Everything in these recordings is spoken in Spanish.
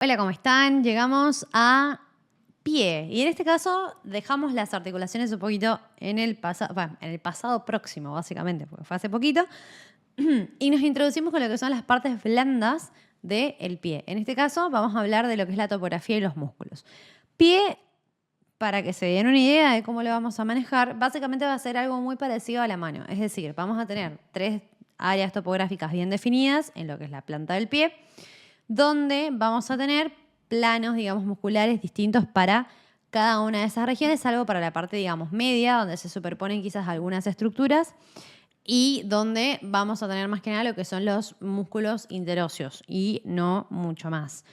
Hola, ¿cómo están? Llegamos a pie y en este caso dejamos las articulaciones un poquito en el pasado, bueno, en el pasado próximo, básicamente, porque fue hace poquito, y nos introducimos con lo que son las partes blandas del pie. En este caso vamos a hablar de lo que es la topografía y los músculos. Pie, para que se den una idea de cómo lo vamos a manejar, básicamente va a ser algo muy parecido a la mano. Es decir, vamos a tener tres áreas topográficas bien definidas en lo que es la planta del pie, donde vamos a tener planos, digamos, musculares distintos para cada una de esas regiones, salvo para la parte, digamos, media, donde se superponen quizás algunas estructuras y donde vamos a tener más que nada lo que son los músculos interóseos y no mucho más.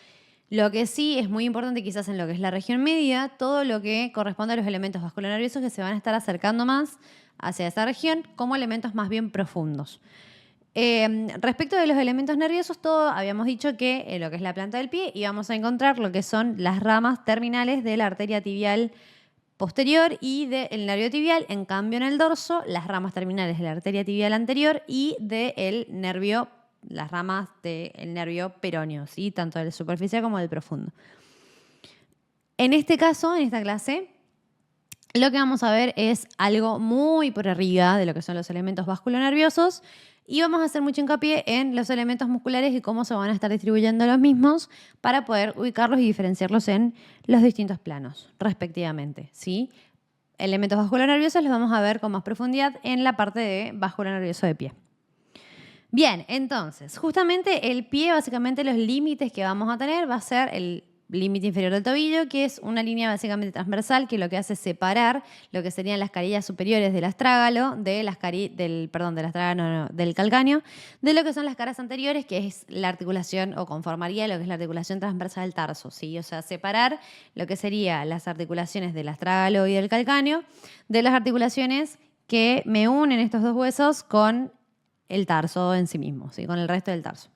Lo que sí es muy importante quizás en lo que es la región media, todo lo que corresponde a los elementos vasculonerviosos que se van a estar acercando más hacia esa región como elementos más bien profundos. Respecto de los elementos nerviosos, todo habíamos dicho que en lo que es la planta del pie íbamos a encontrar lo que son las ramas terminales de la arteria tibial posterior y del nervio tibial. En cambio, en el dorso, las ramas terminales de la arteria tibial anterior y del nervio, las ramas del nervio peroneo, ¿sí? Tanto del superficial como del profundo. En este caso, en esta clase, lo que vamos a ver es algo muy por arriba de lo que son los elementos vasculonerviosos y vamos a hacer mucho hincapié en los elementos musculares y cómo se van a estar distribuyendo los mismos para poder ubicarlos y diferenciarlos en los distintos planos, respectivamente, ¿sí? Elementos vasculonerviosos los vamos a ver con más profundidad en la parte de vasculonervioso de pie. Bien, entonces, justamente el pie, básicamente los límites que vamos a tener va a ser el límite inferior del tobillo, que es una línea básicamente transversal que lo que hace es separar lo que serían las carillas superiores del astrágalo, del calcáneo, de lo que son las caras anteriores, que es la articulación o conformaría lo que es la articulación transversal del tarso, ¿sí? O sea, separar lo que serían las articulaciones del astrágalo y del calcáneo de las articulaciones que me unen estos dos huesos con el tarso en sí mismo, ¿sí? Con el resto del tarso.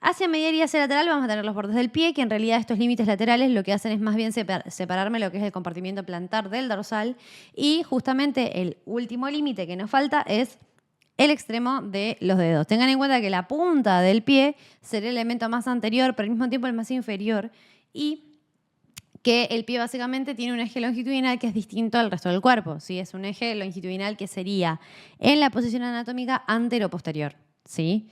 Hacia medial y hacia lateral vamos a tener los bordes del pie, que en realidad estos límites laterales lo que hacen es más bien separarme lo que es el compartimiento plantar del dorsal, y justamente el último límite que nos falta es el extremo de los dedos. Tengan en cuenta que la punta del pie será el elemento más anterior, pero al mismo tiempo el más inferior, y que el pie básicamente tiene un eje longitudinal que es distinto al resto del cuerpo, ¿sí? Es un eje longitudinal que sería en la posición anatómica antero-posterior, ¿sí?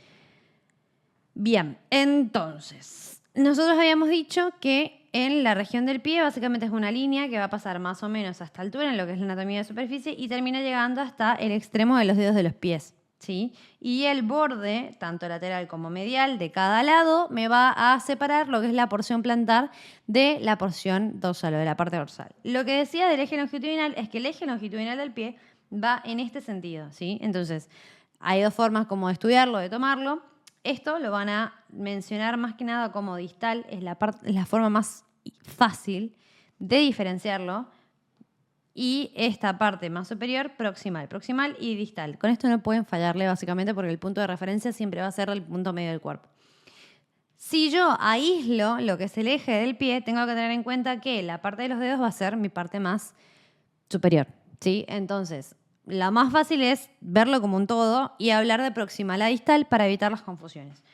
Bien, entonces, nosotros habíamos dicho que en la región del pie básicamente es una línea que va a pasar más o menos a esta altura en lo que es la anatomía de superficie y termina llegando hasta el extremo de los dedos de los pies, ¿sí? Y el borde, tanto lateral como medial, de cada lado me va a separar lo que es la porción plantar de la porción dorsal o de la parte dorsal. Lo que decía del eje longitudinal es que el eje longitudinal del pie va en este sentido, ¿sí? Entonces, hay dos formas como de estudiarlo, de tomarlo. Esto lo van a mencionar más que nada como distal, es la forma más fácil de diferenciarlo. Y esta parte más superior, proximal. Proximal y distal. Con esto no pueden fallarle básicamente porque el punto de referencia siempre va a ser el punto medio del cuerpo. Si yo aíslo lo que es el eje del pie, tengo que tener en cuenta que la parte de los dedos va a ser mi parte más superior, ¿sí? Entonces, lo más fácil es verlo como un todo y hablar de proximal a distal para evitar las confusiones.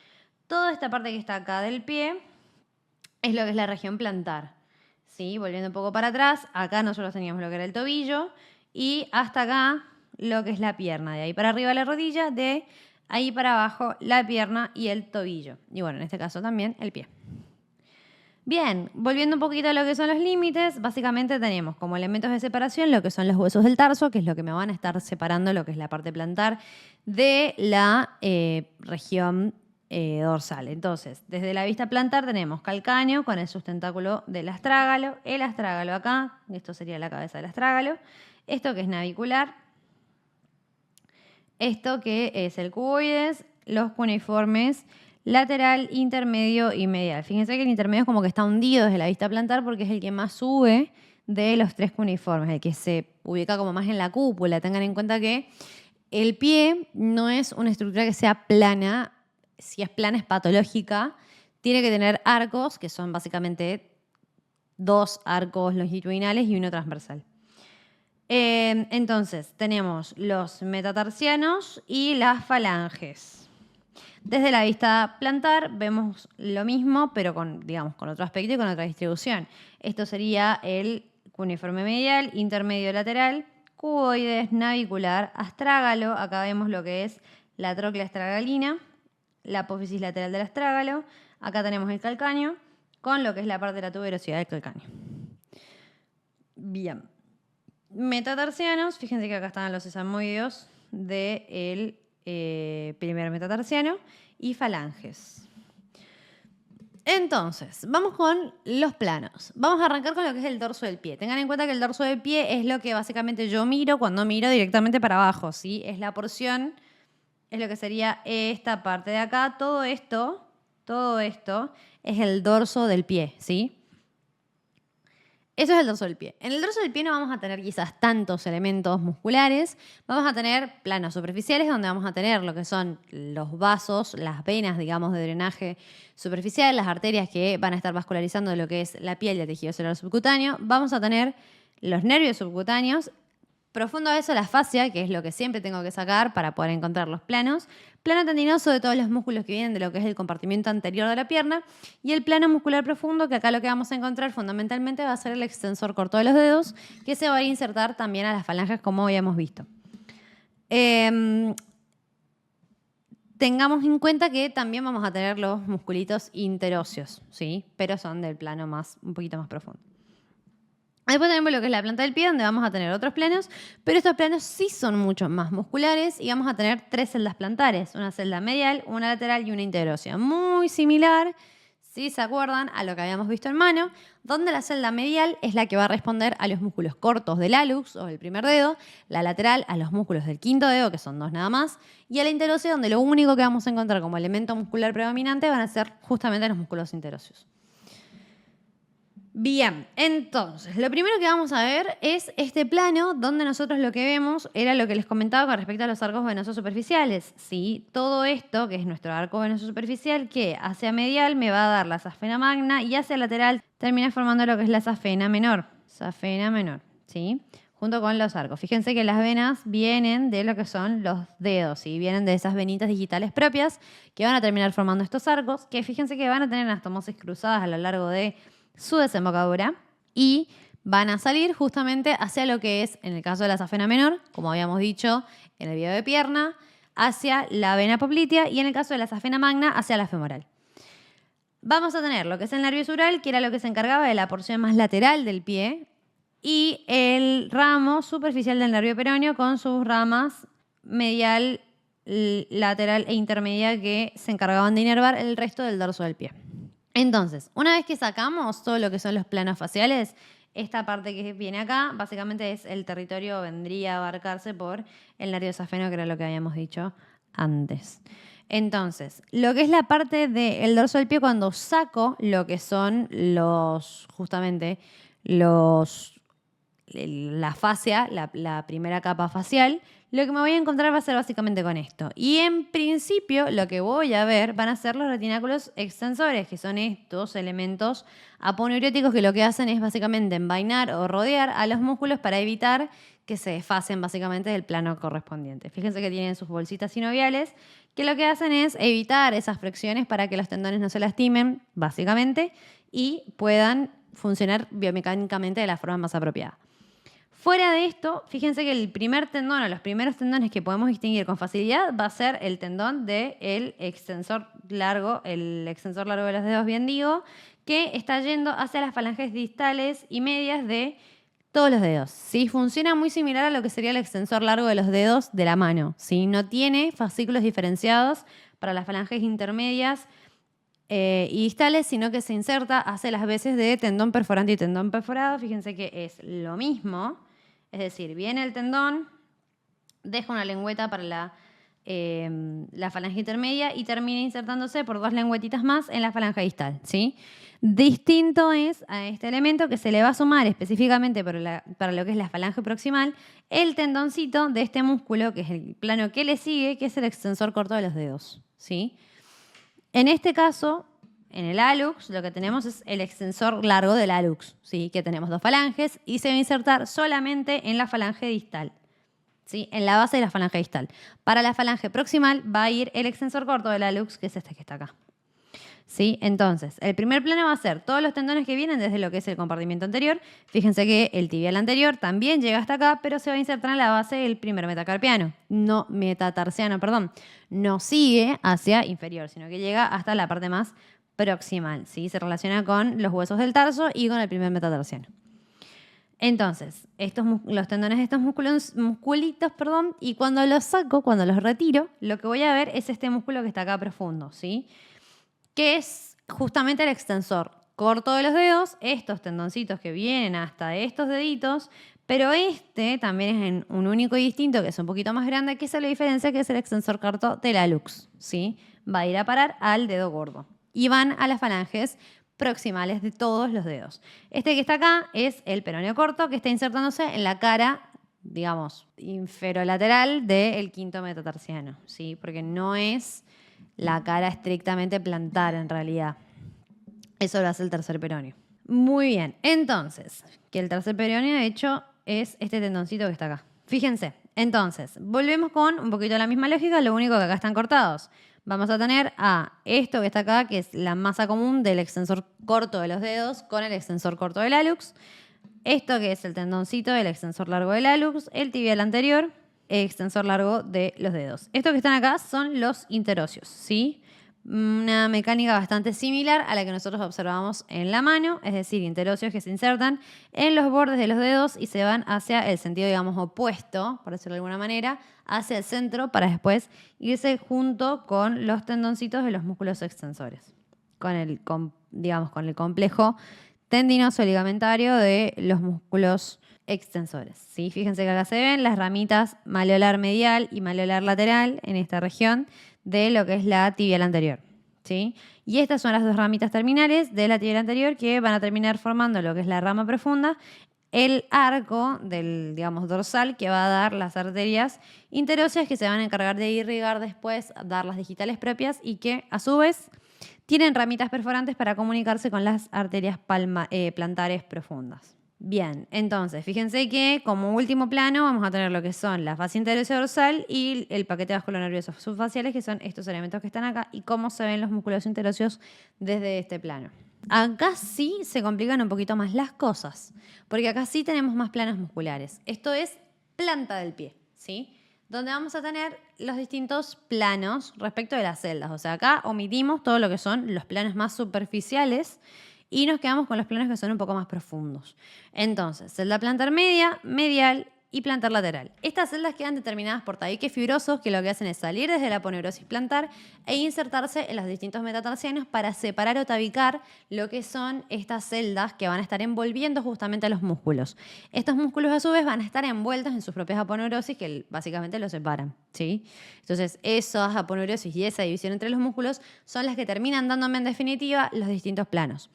Toda esta parte que está acá del pie es lo que es la región plantar, ¿sí? Volviendo un poco para atrás, acá nosotros teníamos lo que era el tobillo y hasta acá lo que es la pierna. De ahí para arriba la rodilla, de ahí para abajo la pierna y el tobillo. Y bueno, en este caso también el pie. Bien, volviendo un poquito a lo que son los límites, básicamente tenemos como elementos de separación lo que son los huesos del tarso, que es lo que me van a estar separando lo que es la parte plantar de la región dorsal. Entonces, desde la vista plantar tenemos calcáneo con el sustentáculo del astrágalo, el astrágalo acá, esto sería la cabeza del astrágalo, esto que es navicular, esto que es el cuboides, los cuneiformes, lateral, intermedio y medial. Fíjense que el intermedio es como que está hundido desde la vista plantar porque es el que más sube de los tres cuneiformes, el que se ubica como más en la cúpula. Tengan en cuenta que el pie no es una estructura que sea plana. Si es plana es patológica. Tiene que tener arcos, que son básicamente dos arcos longitudinales y uno transversal. Entonces, tenemos los metatarsianos y las falanges. Desde la vista plantar vemos lo mismo, pero con, digamos, con otro aspecto y con otra distribución. Esto sería el cuneiforme medial, intermedio lateral, cuboides, navicular, astrágalo. Acá vemos lo que es la tróclea astragalina, la apófisis lateral del astrágalo. Acá tenemos el calcáneo con lo que es la parte de la tuberosidad del calcáneo. Bien. Metatarsianos, fíjense que acá están los sesamoideos del primer metatarsiano y falanges. Entonces, vamos con los planos. Vamos a arrancar con lo que es el dorso del pie. Tengan en cuenta que el dorso del pie es lo que básicamente yo miro cuando miro directamente para abajo, ¿sí? Es la porción, es lo que sería esta parte de acá. Todo esto es el dorso del pie, ¿sí? Eso es el dorso del pie. En el dorso del pie no vamos a tener quizás tantos elementos musculares. Vamos a tener planos superficiales donde vamos a tener lo que son los vasos, las venas, digamos, de drenaje superficial, las arterias que van a estar vascularizando lo que es la piel y el tejido celular subcutáneo. Vamos a tener los nervios subcutáneos. Profundo a eso la fascia, que es lo que siempre tengo que sacar para poder encontrar los planos. Plano tendinoso de todos los músculos que vienen de lo que es el compartimiento anterior de la pierna. Y el plano muscular profundo, que acá lo que vamos a encontrar fundamentalmente va a ser el extensor corto de los dedos, que se va a insertar también a las falanges como habíamos visto. Tengamos en cuenta que también vamos a tener los musculitos interóseos, ¿sí? Pero son del plano un poquito más profundo. Después tenemos lo que es la planta del pie, donde vamos a tener otros planos, pero estos planos sí son mucho más musculares y vamos a tener 3 celdas plantares, una celda medial, una lateral y una interósea. Muy similar, si se acuerdan, a lo que habíamos visto en mano, donde la celda medial es la que va a responder a los músculos cortos del hallux o del primer dedo, la lateral a los músculos del quinto dedo, que son 2 nada más, y a la interósea, donde lo único que vamos a encontrar como elemento muscular predominante van a ser justamente los músculos interóseos. Bien, entonces, lo primero que vamos a ver es este plano donde nosotros lo que vemos era lo que les comentaba con respecto a los arcos venosos superficiales. ¿Sí? Todo esto, que es nuestro arco venoso superficial, que hacia medial me va a dar la safena magna y hacia lateral termina formando lo que es la safena menor. Safena menor, ¿sí? Junto con los arcos. Fíjense que las venas vienen de lo que son los dedos, ¿sí? Vienen de esas venitas digitales propias que van a terminar formando estos arcos, que fíjense que van a tener anastomosis cruzadas a lo largo de su desembocadura y van a salir justamente hacia lo que es, en el caso de la safena menor, como habíamos dicho en el video de pierna, hacia la vena poplitea y en el caso de la safena magna hacia la femoral. Vamos a tener lo que es el nervio sural, que era lo que se encargaba de la porción más lateral del pie, y el ramo superficial del nervio peroneo con sus ramas medial, lateral e intermedia que se encargaban de inervar el resto del dorso del pie. Entonces, una vez que sacamos todo lo que son los planos faciales, esta parte que viene acá, básicamente es el territorio, vendría a abarcarse por el nervio safeno, que era lo que habíamos dicho antes. Entonces, lo que es la parte del dorso del pie, cuando saco lo que son la fascia, la primera capa facial, lo que me voy a encontrar va a ser básicamente con esto. Y en principio lo que voy a ver van a ser los retináculos extensores, que son estos elementos aponeuróticos que lo que hacen es básicamente envainar o rodear a los músculos para evitar que se desfasen básicamente del plano correspondiente. Fíjense que tienen sus bolsitas sinoviales que lo que hacen es evitar esas fricciones para que los tendones no se lastimen, básicamente, y puedan funcionar biomecánicamente de la forma más apropiada. Fuera de esto, fíjense que el primer tendón o los primeros tendones que podemos distinguir con facilidad va a ser el tendón del extensor largo, el extensor largo de los dedos, bien digo, que está yendo hacia las falanges distales y medias de todos los dedos. ¿Sí? Funciona muy similar a lo que sería el extensor largo de los dedos de la mano. ¿Sí? No tiene fascículos diferenciados para las falanges intermedias y distales, sino que se inserta hace las veces de tendón perforante y tendón perforado. Fíjense que es lo mismo. Es decir, viene el tendón, deja una lengüeta para la falange intermedia y termina insertándose por 2 lengüetitas más en la falange distal, ¿sí? Distinto es a este elemento que se le va a sumar específicamente para lo que es la falange proximal el tendoncito de este músculo, que es el plano que le sigue, que es el extensor corto de los dedos, ¿sí? En este caso, en el hallux, lo que tenemos es el extensor largo del hallux, ¿sí? Que tenemos 2 falanges y se va a insertar solamente en la falange distal, ¿sí? En la base de la falange distal. Para la falange proximal va a ir el extensor corto del hallux, que es este que está acá. ¿Sí? Entonces, el primer plano va a ser todos los tendones que vienen desde lo que es el compartimiento anterior. Fíjense que el tibial anterior también llega hasta acá, pero se va a insertar en la base del primer metacarpiano. No metatarsiano, perdón. No sigue hacia inferior, sino que llega hasta la parte más proximal. ¿Sí? Se relaciona con los huesos del tarso y con el primer metatarsiano. Entonces, los tendones de estos musculitos, y cuando los saco, cuando los retiro, lo que voy a ver es este músculo que está acá profundo, ¿sí? Que es justamente el extensor corto de los dedos, estos tendoncitos que vienen hasta estos deditos, pero este también es en un único y distinto, que es un poquito más grande, que se le diferencia, que es el extensor corto del hallux, ¿sí? Va a ir a parar al dedo gordo y van a las falanges proximales de todos los dedos. Este que está acá es el peroneo corto, que está insertándose en la cara, digamos, inferolateral del quinto metatarsiano, ¿sí? Porque no es la cara estrictamente plantar en realidad. Eso lo hace el tercer peroneo. Muy bien, entonces, que el tercer peroneo de hecho es este tendoncito que está acá. Fíjense, entonces, volvemos con un poquito la misma lógica, lo único que acá están cortados. Vamos a tener a esto que está acá, que es la masa común del extensor corto de los dedos con el extensor corto del hallux. Esto que es el tendoncito del extensor largo del hallux, el tibial anterior, el extensor largo de los dedos. Estos que están acá son los interóseos, ¿sí? Una mecánica bastante similar a la que nosotros observamos en la mano, es decir, interóseos que se insertan en los bordes de los dedos y se van hacia el sentido, digamos, opuesto, por decirlo de alguna manera, hacia el centro para después irse junto con los tendoncitos de los músculos extensores, con el complejo tendinoso ligamentario de los músculos extensores, ¿sí? Fíjense que acá se ven las ramitas maleolar medial y maleolar lateral en esta región de lo que es la tibial anterior, ¿sí? Y estas son las dos ramitas terminales de la tibial anterior que van a terminar formando lo que es la rama profunda, el arco del, digamos, dorsal que va a dar las arterias interóseas que se van a encargar de irrigar después, dar las digitales propias y que a su vez tienen ramitas perforantes para comunicarse con las arterias plantares profundas. Bien, entonces, fíjense que como último plano vamos a tener lo que son la fascia interósea dorsal y el paquete vasculonervioso subfaciales, que son estos elementos que están acá, y cómo se ven los músculos interóseos desde este plano. Acá sí se complican un poquito más las cosas, porque acá sí tenemos más planos musculares. Esto es planta del pie, ¿sí? Donde vamos a tener los distintos planos respecto de las celdas. O sea, acá omitimos todo lo que son los planos más superficiales y nos quedamos con los planos que son un poco más profundos. Entonces, celda plantar media, medial y plantar lateral. Estas celdas quedan determinadas por tabiques fibrosos que lo que hacen es salir desde la aponeurosis plantar e insertarse en los distintos metatarsianos para separar o tabicar lo que son estas celdas que van a estar envolviendo justamente a los músculos. Estos músculos a su vez van a estar envueltos en sus propias aponeurosis que básicamente los separan, ¿sí? Entonces esas aponeurosis y esa división entre los músculos son las que terminan dándome en definitiva los distintos planos.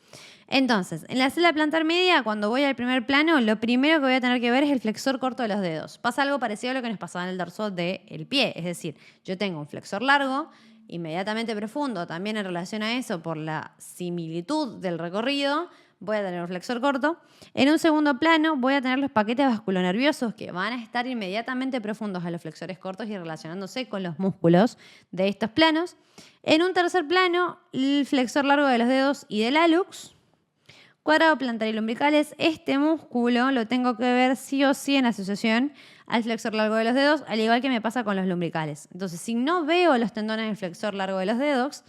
Entonces, en la celda plantar media, cuando voy al primer plano, lo primero que voy a tener que ver es el flexor corto de los dedos. Pasa algo parecido a lo que nos pasaba en el dorso del pie. Es decir, yo tengo un flexor largo, inmediatamente profundo, también en relación a eso, por la similitud del recorrido, voy a tener un flexor corto. En un segundo plano voy a tener los paquetes vasculonerviosos que van a estar inmediatamente profundos a los flexores cortos y relacionándose con los músculos de estos planos. En un tercer plano, el flexor largo de los dedos y del hallux. Cuadrado plantar y lumbricales, este músculo lo tengo que ver sí o sí en asociación al flexor largo de los dedos, al igual que me pasa con los lumbricales. Entonces, si no veo los tendones del flexor largo de los dedos,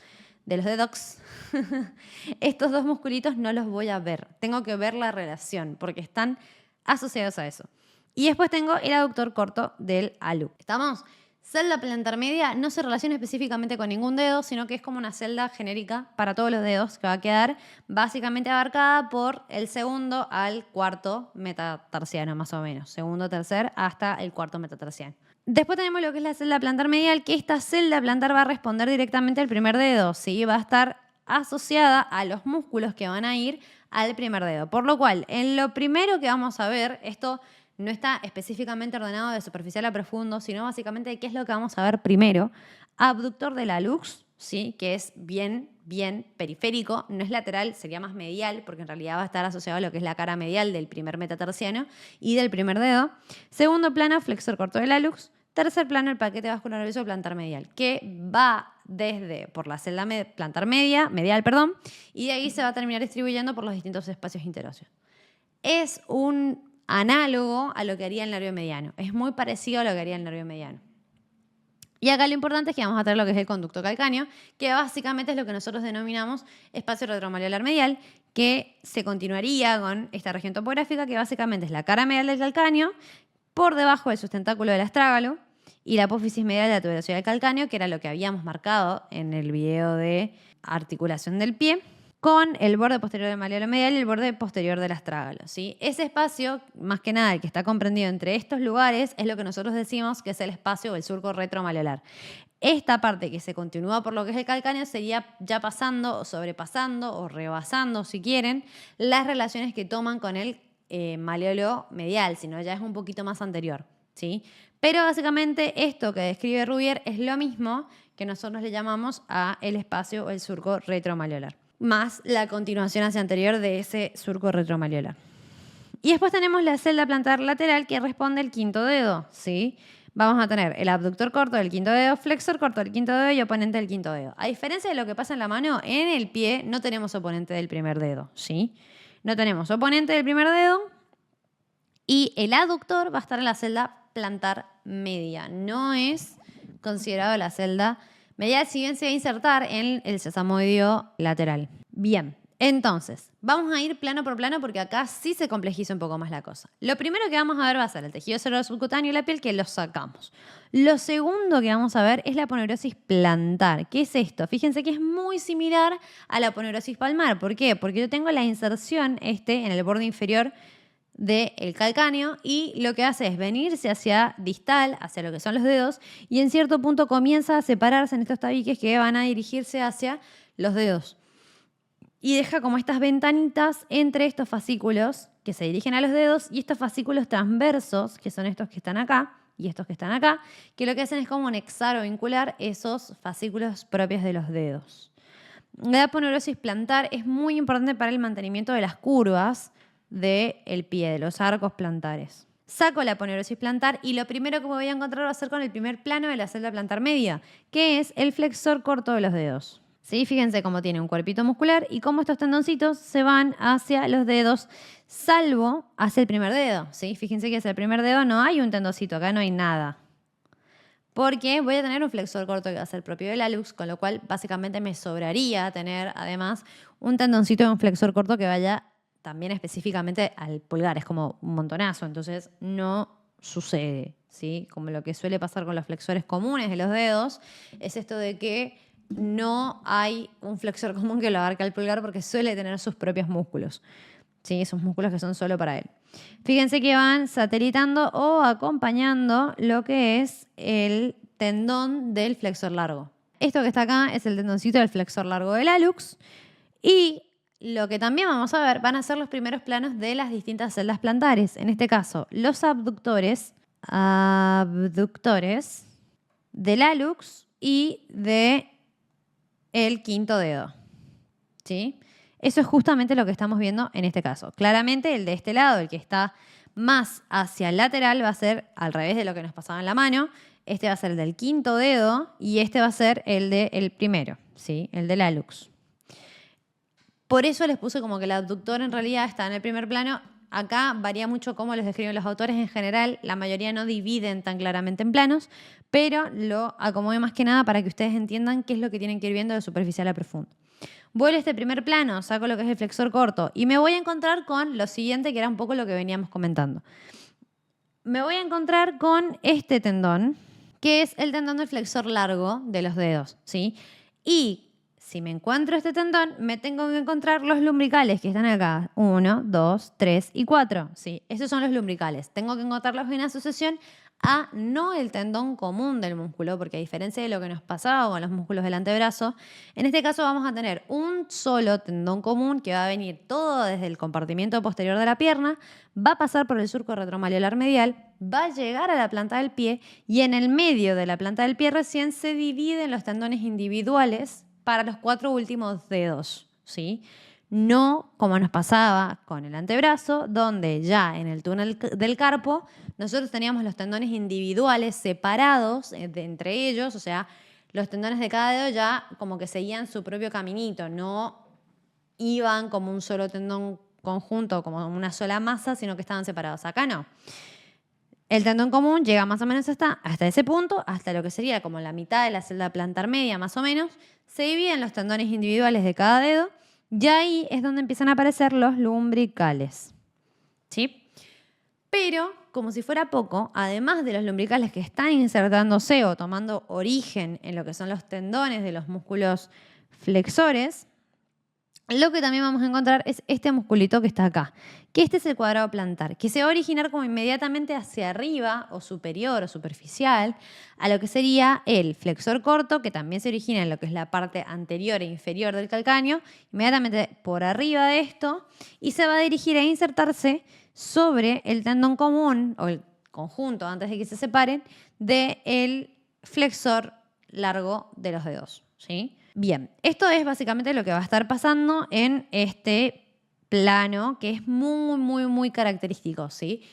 estos dos musculitos no los voy a ver. Tengo que ver la relación, porque están asociados a eso. Y después tengo el aductor corto del hallux. ¿Estamos? Celda plantar media no se relaciona específicamente con ningún dedo, sino que es como una celda genérica para todos los dedos que va a quedar básicamente abarcada por el segundo al cuarto metatarsiano, más o menos. Segundo, tercer, hasta el cuarto metatarsiano. Después tenemos lo que es la celda plantar medial, que esta celda plantar va a responder directamente al primer dedo, ¿sí? Va a estar asociada a los músculos que van a ir al primer dedo. Por lo cual, en lo primero que vamos a ver, esto no está específicamente ordenado de superficial a profundo, sino básicamente de qué es lo que vamos a ver primero. Abductor del hallux, ¿sí? Que es bien periférico, no es lateral, sería más medial, porque en realidad va a estar asociado a lo que es la cara medial del primer metatarsiano y del primer dedo. Segundo plano, flexor corto del hallux. Tercer plano, el paquete vascular nervioso plantar medial, que va desde por la celda plantar medial, y de ahí se va a terminar distribuyendo por los distintos espacios interóseos. Es un análogo a lo que haría el nervio mediano. Es muy parecido a lo que haría el nervio mediano. Y acá lo importante es que vamos a tener lo que es el conducto calcáneo, que básicamente es lo que nosotros denominamos espacio retromalleolar medial, que se continuaría con esta región topográfica, que básicamente es la cara medial del calcáneo, por debajo del sustentáculo del astrágalo, y la apófisis medial de la tuberosidad del calcáneo, que era lo que habíamos marcado en el video de articulación del pie, con el borde posterior del malleolo medial y el borde posterior del astrágalo, ¿sí? Ese espacio, más que nada el que está comprendido entre estos lugares, es lo que nosotros decimos que es el espacio o el surco retromalleolar. Esta parte que se continúa por lo que es el calcáneo sería ya pasando o sobrepasando o rebasando, si quieren, las relaciones que toman con el malleolo medial, sino ya es un poquito más anterior, ¿sí? Pero básicamente esto que describe Rubier es lo mismo que nosotros le llamamos a el espacio o el surco retromalleolar, más la continuación hacia anterior de ese surco retromalleolar. Y después tenemos la celda plantar lateral que responde al quinto dedo, ¿sí? Vamos a tener el abductor corto del quinto dedo, flexor corto del quinto dedo y oponente del quinto dedo. A diferencia de lo que pasa en la mano, en el pie no tenemos oponente del primer dedo, ¿sí? No tenemos oponente del primer dedo y el aductor va a estar en la celda plantar media. No es considerado la celda medial, si bien se va a insertar en el sesamoideo lateral. Bien, entonces, vamos a ir plano por plano porque acá sí se complejiza un poco más la cosa. Lo primero que vamos a ver va a ser el tejido cerebral subcutáneo y la piel, que lo sacamos. Lo segundo que vamos a ver es la aponeurosis plantar. ¿Qué es esto? Fíjense que es muy similar a la aponeurosis palmar. ¿Por qué? Porque yo tengo la inserción en el borde inferior del calcáneo y lo que hace es venirse hacia distal, hacia lo que son los dedos, y en cierto punto comienza a separarse en estos tabiques que van a dirigirse hacia los dedos. Y deja como estas ventanitas entre estos fascículos que se dirigen a los dedos y estos fascículos transversos, que son estos que están acá y estos que están acá, que lo que hacen es como anexar o vincular esos fascículos propios de los dedos. La aponeurosis plantar es muy importante para el mantenimiento de las curvas del pie, de los arcos plantares. Saco la aponeurosis plantar y lo primero que me voy a encontrar va a ser con el primer plano de la celda plantar media, que es el flexor corto de los dedos. ¿Sí? Fíjense cómo tiene un cuerpito muscular y cómo estos tendoncitos se van hacia los dedos, salvo hacia el primer dedo. ¿Sí? Fíjense que hacia el primer dedo no hay un tendoncito, acá no hay nada. Porque voy a tener un flexor corto que va a ser propio del hallux, con lo cual básicamente me sobraría tener además un tendoncito de un flexor corto que vaya también específicamente al pulgar. Es como un montonazo, entonces no sucede, ¿sí? Como lo que suele pasar con los flexores comunes de los dedos, es esto de que no hay un flexor común que lo abarque al pulgar porque suele tener sus propios músculos, ¿sí? Esos músculos que son solo para él. Fíjense que van satelitando o acompañando lo que es el tendón del flexor largo. Esto que está acá es el tendoncito del flexor largo del hallux y lo que también vamos a ver van a ser los primeros planos de las distintas celdas plantares. En este caso, los abductores del hallux y del quinto dedo, ¿sí? Eso es justamente lo que estamos viendo en este caso. Claramente el de este lado, el que está más hacia el lateral, va a ser al revés de lo que nos pasaba en la mano. Este va a ser el del quinto dedo y este va a ser el del primero, ¿sí? El del hallux. Por eso les puse como que el abductor en realidad está en el primer plano. Acá varía mucho cómo los describen los autores en general. La mayoría no dividen tan claramente en planos, pero lo acomodé más que nada para que ustedes entiendan qué es lo que tienen que ir viendo de superficial a profundo. Vuelvo a este primer plano, saco lo que es el flexor corto y me voy a encontrar con lo siguiente, que era un poco lo que veníamos comentando. Me voy a encontrar con este tendón, que es el tendón del flexor largo de los dedos, ¿sí? Y si me encuentro este tendón, me tengo que encontrar los lumbricales que están acá. 1, 2, 3 y 4. ¿Sí? Esos son los lumbricales. Tengo que encontrarlos en asociación a no el tendón común del músculo, porque a diferencia de lo que nos pasaba con los músculos del antebrazo, en este caso vamos a tener un solo tendón común que va a venir todo desde el compartimiento posterior de la pierna, va a pasar por el surco retromalleolar medial, va a llegar a la planta del pie y en el medio de la planta del pie recién se dividen los tendones individuales para los 4 últimos dedos, ¿sí? No como nos pasaba con el antebrazo, donde ya en el túnel del carpo nosotros teníamos los tendones individuales separados entre ellos, o sea, los tendones de cada dedo ya como que seguían su propio caminito, no iban como un solo tendón conjunto, como una sola masa, sino que estaban separados. Acá no. El tendón común llega más o menos hasta ese punto, hasta lo que sería como la mitad de la celda plantar media más o menos. Se dividen los tendones individuales de cada dedo y ahí es donde empiezan a aparecer los lumbricales. ¿Sí? Pero, como si fuera poco, además de los lumbricales que están insertándose o tomando origen en lo que son los tendones de los músculos flexores, lo que también vamos a encontrar es este musculito que está acá, que este es el cuadrado plantar, que se va a originar como inmediatamente hacia arriba o superior o superficial a lo que sería el flexor corto, que también se origina en lo que es la parte anterior e inferior del calcáneo, inmediatamente por arriba de esto, y se va a dirigir a insertarse sobre el tendón común o el conjunto antes de que se separen del flexor largo de los dedos, ¿sí? Bien, esto es básicamente lo que va a estar pasando en este plano que es muy, muy, muy característico, ¿sí?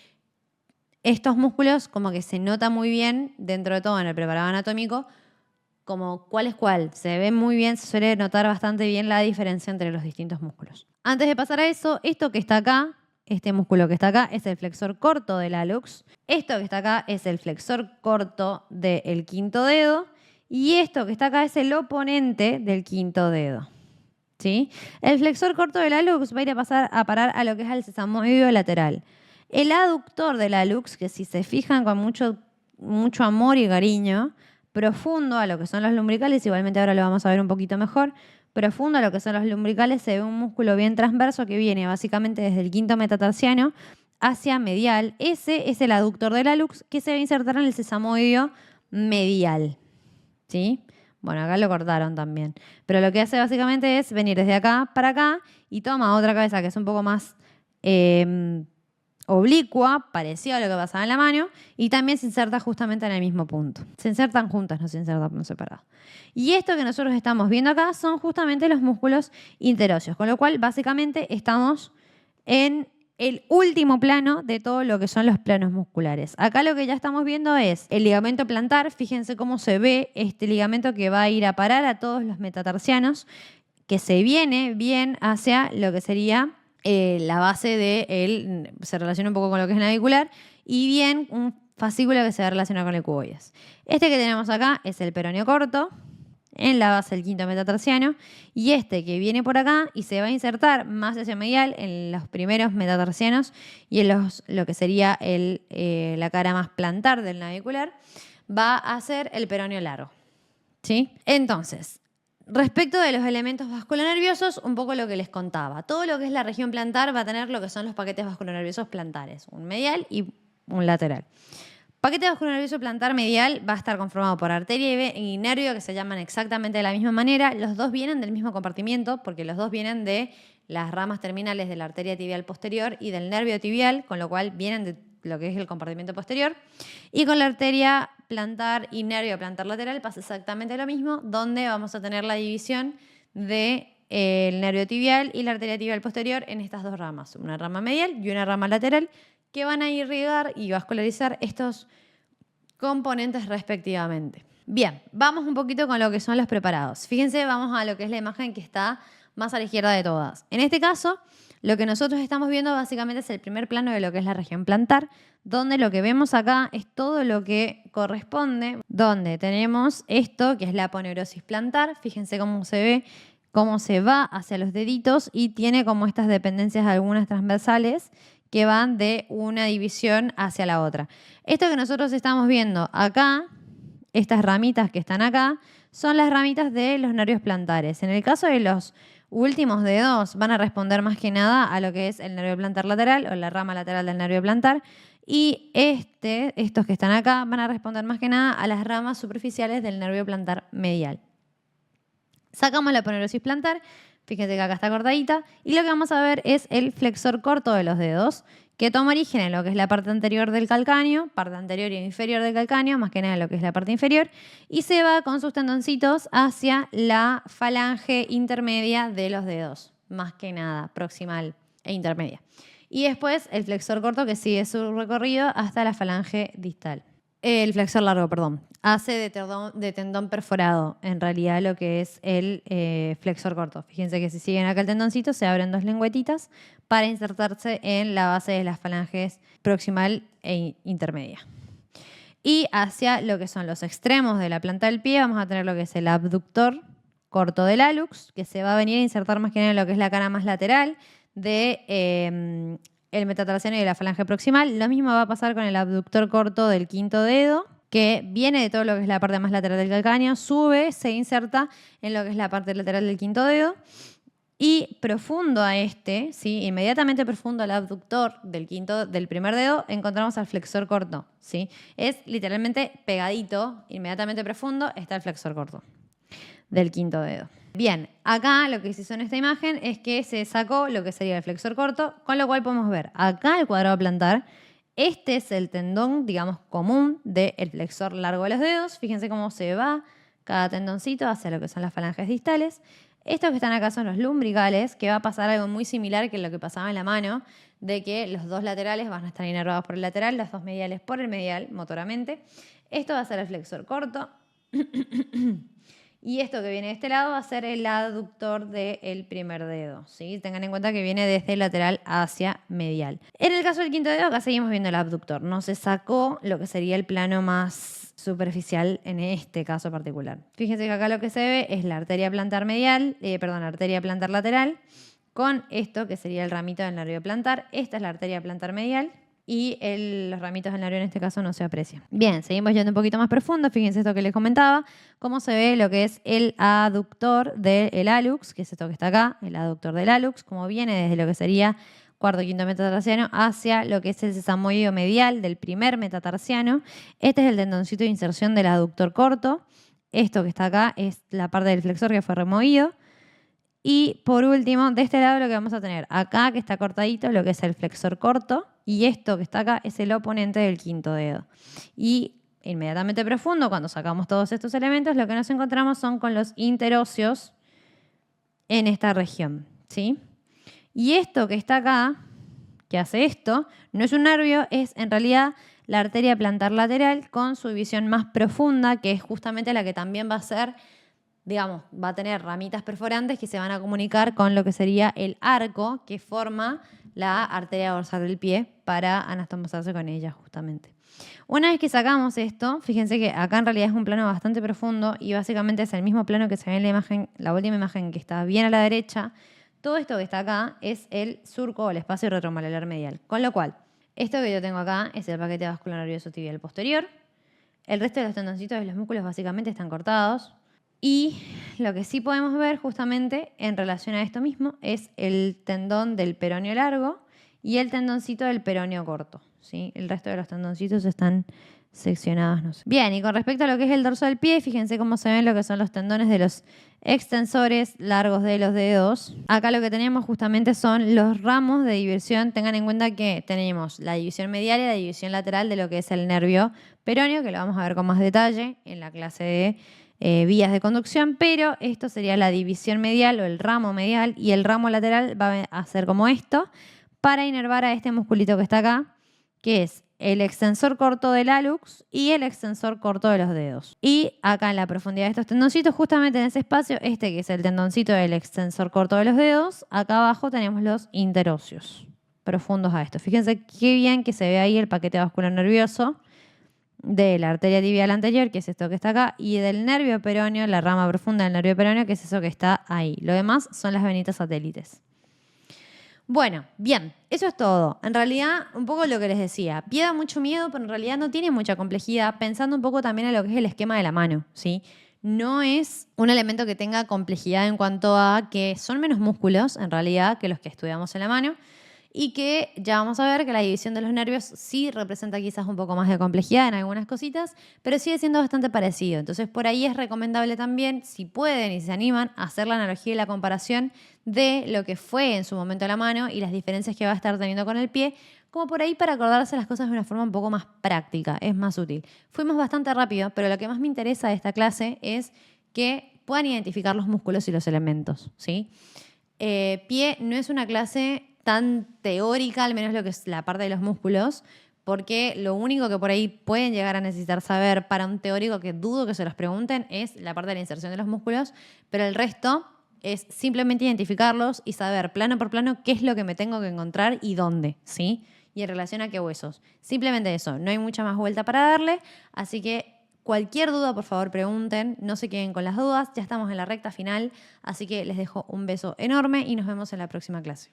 Estos músculos como que se nota muy bien dentro de todo en el preparado anatómico, como cuál es cuál. Se ve muy bien, se suele notar bastante bien la diferencia entre los distintos músculos. Antes de pasar a eso, esto que está acá, este músculo que está acá es el flexor corto del hallux. Esto que está acá es el flexor corto del quinto dedo. Y esto que está acá es el oponente del quinto dedo. ¿Sí? El flexor corto del hallux va a ir a parar a lo que es el sesamoideo lateral. El aductor del hallux, que si se fijan con mucho amor y cariño, profundo a lo que son los lumbricales, igualmente ahora lo vamos a ver un poquito mejor, profundo a lo que son los lumbricales se ve un músculo bien transverso que viene básicamente desde el quinto metatarsiano hacia medial. Ese es el aductor del hallux que se va a insertar en el sesamoideo medial. ¿Sí? Bueno, acá lo cortaron también. Pero lo que hace básicamente es venir desde acá para acá y toma otra cabeza que es un poco más oblicua, parecida a lo que pasaba en la mano, y también se inserta justamente en el mismo punto. Se insertan juntas, no se insertan por separado. Y esto que nosotros estamos viendo acá son justamente los músculos interóseos, con lo cual básicamente estamos en el último plano de todo lo que son los planos musculares. Acá lo que ya estamos viendo es el ligamento plantar. Fíjense cómo se ve este ligamento que va a ir a parar a todos los metatarsianos, que se viene bien hacia lo que sería la base de él, se relaciona un poco con lo que es navicular, y bien un fascículo que se va a relacionar con el cuboides. Este que tenemos acá es el peroneo corto, en la base del quinto metatarsiano, y este que viene por acá y se va a insertar más hacia medial en los primeros metatarsianos y en lo que sería la cara más plantar del navicular, va a ser el peroneo largo. ¿Sí? Entonces, respecto de los elementos vasculonerviosos, un poco lo que les contaba. Todo lo que es la región plantar va a tener lo que son los paquetes vasculonerviosos plantares, un medial y un lateral. Paquete vasculonervioso plantar medial va a estar conformado por arteria y nervio, que se llaman exactamente de la misma manera. Los dos vienen del mismo compartimiento, porque los dos vienen de las ramas terminales de la arteria tibial posterior y del nervio tibial, con lo cual vienen de lo que es el compartimiento posterior. Y con la arteria plantar y nervio plantar lateral pasa exactamente lo mismo, donde vamos a tener la división del nervio tibial y la arteria tibial posterior en estas dos ramas, una rama medial y una rama lateral, que van a irrigar y vascularizar estos componentes respectivamente. Bien, vamos un poquito con lo que son los preparados. Fíjense, vamos a lo que es la imagen que está más a la izquierda de todas. En este caso, lo que nosotros estamos viendo básicamente es el primer plano de lo que es la región plantar, donde lo que vemos acá es todo lo que corresponde, donde tenemos esto que es la aponeurosis plantar. Fíjense cómo se ve, cómo se va hacia los deditos y tiene como estas dependencias algunas transversales que van de una división hacia la otra. Esto que nosotros estamos viendo acá, estas ramitas que están acá, son las ramitas de los nervios plantares. En el caso de los últimos dedos, van a responder más que nada a lo que es el nervio plantar lateral o la rama lateral del nervio plantar. Y estos que están acá van a responder más que nada a las ramas superficiales del nervio plantar medial. Sacamos la aponeurosis plantar, fíjense que acá está cortadita, y lo que vamos a ver es el flexor corto de los dedos, que toma origen en lo que es la parte anterior del calcáneo, parte anterior y inferior del calcáneo, más que nada lo que es la parte inferior, y se va con sus tendoncitos hacia la falange intermedia de los dedos, más que nada, proximal e intermedia. Y después el flexor corto que sigue su recorrido hasta la falange distal. El flexor largo, perdón. Hace de tendón perforado, en realidad, lo que es el flexor corto. Fíjense que si siguen acá el tendoncito, se abren dos lengüetitas para insertarse en la base de las falanges proximal e intermedia. Y hacia lo que son los extremos de la planta del pie, vamos a tener lo que es el abductor corto del hallux, que se va a venir a insertar más que nada en lo que es la cara más lateral de el metatarsiano y de la falange proximal. Lo mismo va a pasar con el abductor corto del quinto dedo, que viene de todo lo que es la parte más lateral del calcáneo, sube, se inserta en lo que es la parte lateral del quinto dedo. Y profundo a ¿sí? Inmediatamente profundo al abductor del primer dedo, encontramos al flexor corto. ¿Sí? Es literalmente pegadito, inmediatamente profundo, está el flexor corto del quinto dedo. Bien, acá lo que se hizo en esta imagen es que se sacó lo que sería el flexor corto, con lo cual podemos ver acá el cuadrado plantar. Este es el tendón, digamos, común del flexor largo de los dedos. Fíjense cómo se va cada tendoncito hacia lo que son las falanges distales. Estos que están acá son los lumbricales, que va a pasar algo muy similar que lo que pasaba en la mano, de que los dos laterales van a estar inervados por el lateral, los dos mediales por el medial, motoramente. Esto va a ser el flexor corto. Y esto que viene de este lado va a ser el aductor del primer dedo, ¿sí? Tengan en cuenta que viene desde el lateral hacia medial. En el caso del quinto dedo, acá seguimos viendo el abductor. No se sacó lo que sería el plano más superficial en este caso particular. Fíjense que acá lo que se ve es la arteria plantar medial, la arteria plantar lateral, con esto que sería el ramito del nervio plantar. Esta es la arteria plantar medial. Y los ramitos del nervio en este caso no se aprecian. Bien, seguimos yendo un poquito más profundo. Fíjense esto que les comentaba, cómo se ve lo que es el aductor del hallux, que es esto que está acá, el aductor del hallux, como viene desde lo que sería cuarto o quinto metatarsiano hacia lo que es el sesamoideo medial del primer metatarsiano. Este es el tendoncito de inserción del aductor corto. Esto que está acá es la parte del flexor que fue removido. Y por último, de este lado lo que vamos a tener acá, que está cortadito, lo que es el flexor corto. Y esto que está acá es el oponente del quinto dedo. Y inmediatamente profundo, cuando sacamos todos estos elementos, lo que nos encontramos son con los interóseos en esta región, ¿sí? Y esto que está acá, que hace esto, no es un nervio, es en realidad la arteria plantar lateral con su división más profunda, que es justamente la que también va a ser, digamos, va a tener ramitas perforantes que se van a comunicar con lo que sería el arco que forma la arteria dorsal del pie para anastomosarse con ella justamente. Una vez que sacamos esto, fíjense que acá en realidad es un plano bastante profundo y básicamente es el mismo plano que se ve en la imagen, la última imagen que está bien a la derecha. Todo esto que está acá es el surco o el espacio retromolelar medial. Con lo cual, esto que yo tengo acá es el paquete vascular nervioso tibial posterior. El resto de los tendoncitos de los músculos básicamente están cortados. Y lo que sí podemos ver justamente en relación a esto mismo es el tendón del peroneo largo y el tendoncito del peroneo corto, ¿sí? El resto de los tendoncitos están seccionados. No sé. Bien, y con respecto a lo que es el dorso del pie, fíjense cómo se ven lo que son los tendones de los extensores largos de los dedos. Acá lo que tenemos justamente son los ramos de división. Tengan en cuenta que tenemos la división medial y la división lateral de lo que es el nervio peroneo, que lo vamos a ver con más detalle en la clase de vías de conducción, pero esto sería la división medial o el ramo medial y el ramo lateral va a ser como esto para inervar a este musculito que está acá, que es el extensor corto del hallux y el extensor corto de los dedos. Y acá en la profundidad de estos tendoncitos, justamente en ese espacio, que es el tendoncito del extensor corto de los dedos, acá abajo tenemos los interóseos profundos a esto. Fíjense qué bien que se ve ahí el paquete vascular nervioso de la arteria tibial anterior, que es esto que está acá, y del nervio peroneo, la rama profunda del nervio peroneo, que es eso que está ahí. Lo demás son las venitas satélites. Bueno, bien, eso es todo. En realidad, un poco lo que les decía, pie da mucho miedo, pero en realidad no tiene mucha complejidad, pensando un poco también en lo que es el esquema de la mano, ¿sí? No es un elemento que tenga complejidad en cuanto a que son menos músculos, en realidad, que los que estudiamos en la mano, y que ya vamos a ver que la división de los nervios sí representa quizás un poco más de complejidad en algunas cositas, pero sigue siendo bastante parecido. Entonces por ahí es recomendable también, si pueden y se animan, a hacer la analogía y la comparación de lo que fue en su momento la mano y las diferencias que va a estar teniendo con el pie, como por ahí para acordarse las cosas de una forma un poco más práctica, es más útil. Fuimos bastante rápido, pero lo que más me interesa de esta clase es que puedan identificar los músculos y los elementos, ¿sí? Pie no es una clase tan teórica, al menos lo que es la parte de los músculos, porque lo único que por ahí pueden llegar a necesitar saber para un teórico, que dudo que se los pregunten, es la parte de la inserción de los músculos, pero el resto es simplemente identificarlos y saber plano por plano qué es lo que me tengo que encontrar y dónde, ¿sí? Y en relación a qué huesos. Simplemente eso, no hay mucha más vuelta para darle, así que cualquier duda, por favor, pregunten, no se queden con las dudas, ya estamos en la recta final, así que les dejo un beso enorme y nos vemos en la próxima clase.